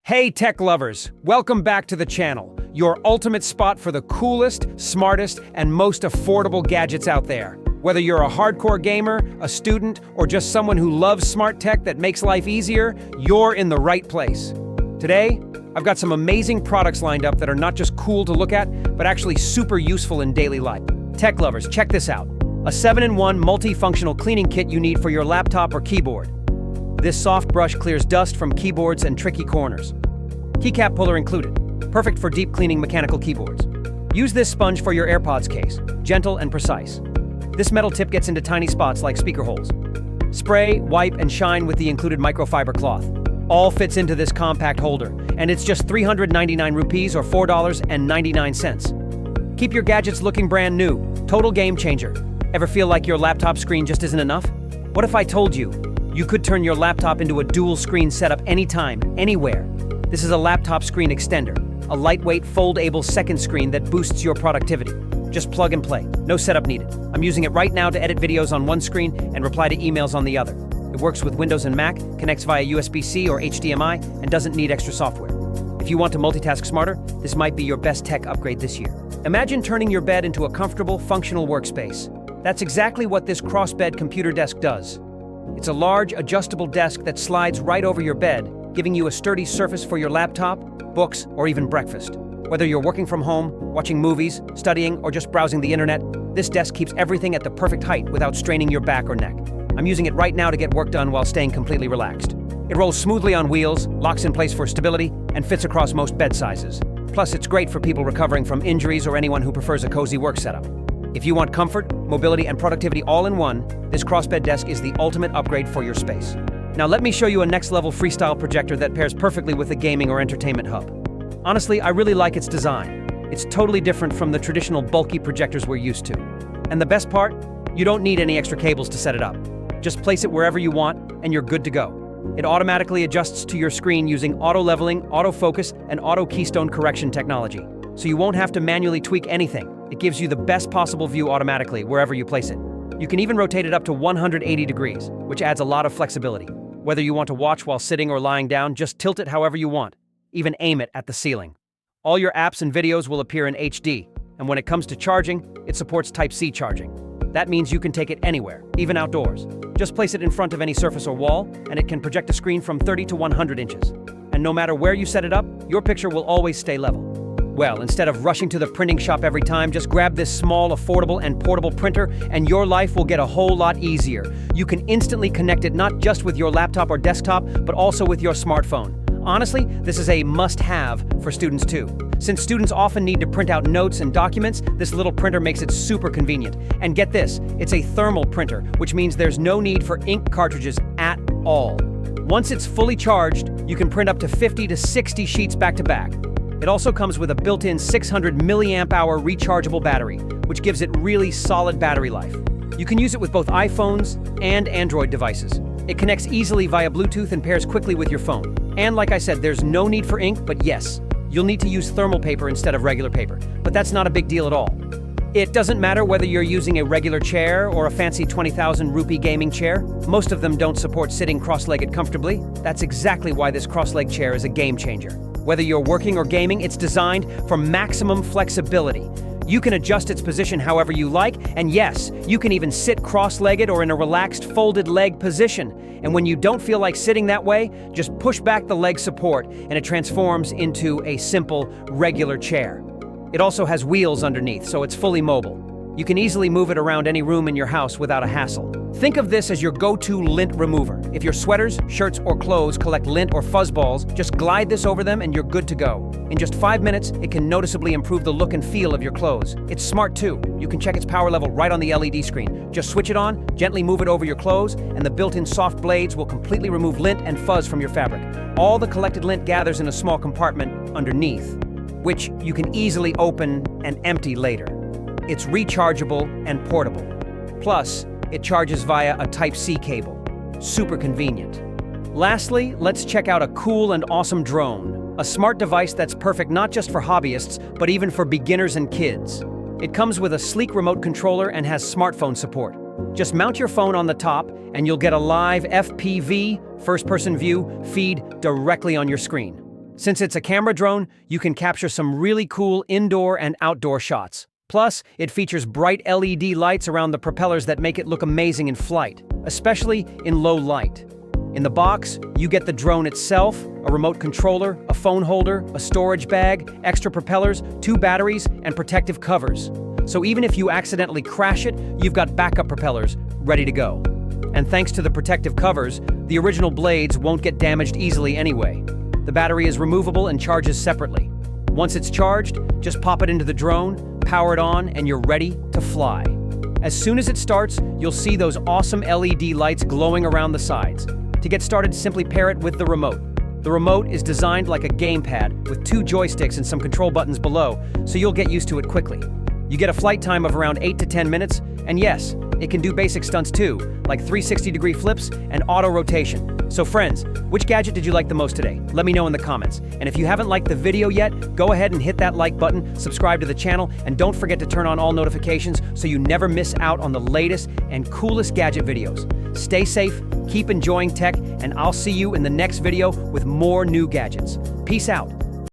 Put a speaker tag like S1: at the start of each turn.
S1: Hey tech lovers, welcome back to the channel, your ultimate spot for the coolest, smartest, and most affordable gadgets out there. Whether you're a hardcore gamer, a student, or just someone who loves smart tech that makes life easier, you're in the right place. Today, I've got some amazing products lined up that are not just cool to look at, but actually super useful in daily life. Tech lovers, check this out. A 7-in-1 multifunctional cleaning kit you need for your laptop or keyboard. This soft brush clears dust from keyboards and tricky corners. Keycap puller included, perfect for deep cleaning mechanical keyboards. Use this sponge for your AirPods case, gentle and precise. This metal tip gets into tiny spots like speaker holes. Spray, wipe, and shine with the included microfiber cloth. All fits into this compact holder, and it's just 399 rupees or $4.99. Keep your gadgets looking brand new, total game changer. Ever feel like your laptop screen just isn't enough? What if I told you could turn your laptop into a dual screen setup anytime, anywhere? This is a laptop screen extender, a lightweight fold-able second screen that boosts your productivity. Just plug and play, no setup needed. I'm using it right now to edit videos on one screen and reply to emails on the other. It works with Windows and Mac, connects via USB-C or HDMI, and doesn't need extra software. If you want to multitask smarter, this might be your best tech upgrade this year. Imagine turning your bed into a comfortable, functional workspace. That's exactly what this crossbed computer desk does. It's a large, adjustable desk that slides right over your bed, giving you a sturdy surface for your laptop, books, or even breakfast. Whether you're working from home, watching movies, studying, or just browsing the internet, this desk keeps everything at the perfect height without straining your back or neck. I'm using it right now to get work done while staying completely relaxed. It rolls smoothly on wheels, locks in place for stability, and fits across most bed sizes. Plus, it's great for people recovering from injuries or anyone who prefers a cozy work setup. If you want comfort, mobility, and productivity all in one, this crossbed desk is the ultimate upgrade for your space. Now let me show you a next-level Freestyle projector that pairs perfectly with a gaming or entertainment hub. Honestly, I really like its design. It's totally different from the traditional bulky projectors we're used to. And the best part? You don't need any extra cables to set it up. Just place it wherever you want, and you're good to go. It automatically adjusts to your screen using auto-leveling, autofocus, and auto-keystone correction technology. So you won't have to manually tweak anything. It gives you the best possible view automatically wherever you place it. You can even rotate it up to 180 degrees, which adds a lot of flexibility. Whether you want to watch while sitting or lying down, just tilt it however you want. Even aim it at the ceiling. All your apps and videos will appear in HD, and when it comes to charging, it supports Type-C charging. That means you can take it anywhere, even outdoors. Just place it in front of any surface or wall, and it can project a screen from 30 to 100 inches. And no matter where you set it up, your picture will always stay level. Well, instead of rushing to the printing shop every time, just grab this small, affordable, and portable printer, and your life will get a whole lot easier. You can instantly connect it not just with your laptop or desktop, but also with your smartphone. Honestly, this is a must-have for students too. Since students often need to print out notes and documents, this little printer makes it super convenient. And get this, it's a thermal printer, which means there's no need for ink cartridges at all. Once it's fully charged, you can print up to 50 to 60 sheets back to back. It also comes with a built-in 600 milliamp hour rechargeable battery, which gives it really solid battery life. You can use it with both iPhones and Android devices. It connects easily via Bluetooth and pairs quickly with your phone. And like I said, there's no need for ink, but yes, you'll need to use thermal paper instead of regular paper. But that's not a big deal at all. It doesn't matter whether you're using a regular chair or a fancy 20,000 rupee gaming chair. Most of them don't support sitting cross-legged comfortably. That's exactly why this cross-leg chair is a game changer. Whether you're working or gaming, it's designed for maximum flexibility. You can adjust its position however you like, and yes, you can even sit cross-legged or in a relaxed folded leg position. And when you don't feel like sitting that way, just push back the leg support and it transforms into a simple, regular chair. It also has wheels underneath, so it's fully mobile. You can easily move it around any room in your house without a hassle. Think of this as your go-to lint remover. If your sweaters, shirts, or clothes collect lint or fuzzballs, just glide this over them and you're good to go. In just 5 minutes, it can noticeably improve the look and feel of your clothes. It's smart too. You can check its power level right on the LED screen. Just switch it on, gently move it over your clothes, and the built-in soft blades will completely remove lint and fuzz from your fabric. All the collected lint gathers in a small compartment underneath, which you can easily open and empty later. It's rechargeable and portable. Plus, it charges via a Type-C cable. Super convenient. Lastly, let's check out a cool and awesome drone. A smart device that's perfect not just for hobbyists, but even for beginners and kids. It comes with a sleek remote controller and has smartphone support. Just mount your phone on the top and you'll get a live FPV, first-person view, feed directly on your screen. Since it's a camera drone, you can capture some really cool indoor and outdoor shots. Plus, it features bright LED lights around the propellers that make it look amazing in flight, especially in low light. In the box, you get the drone itself, a remote controller, a phone holder, a storage bag, extra propellers, 2 batteries, and protective covers. So even if you accidentally crash it, you've got backup propellers ready to go. And thanks to the protective covers, the original blades won't get damaged easily anyway. The battery is removable and charges separately. Once it's charged, just pop it into the drone, power it on, and you're ready to fly. As soon as it starts, you'll see those awesome LED lights glowing around the sides. To get started, simply pair it with the remote. The remote is designed like a gamepad with 2 joysticks and some control buttons below, so you'll get used to it quickly. You get a flight time of around 8 to 10 minutes, and yes, it can do basic stunts too, like 360-degree flips and auto rotation. So friends, which gadget did you like the most today? Let me know in the comments. And if you haven't liked the video yet, go ahead and hit that like button, subscribe to the channel, and don't forget to turn on all notifications so you never miss out on the latest and coolest gadget videos. Stay safe, keep enjoying tech, and I'll see you in the next video with more new gadgets. Peace out.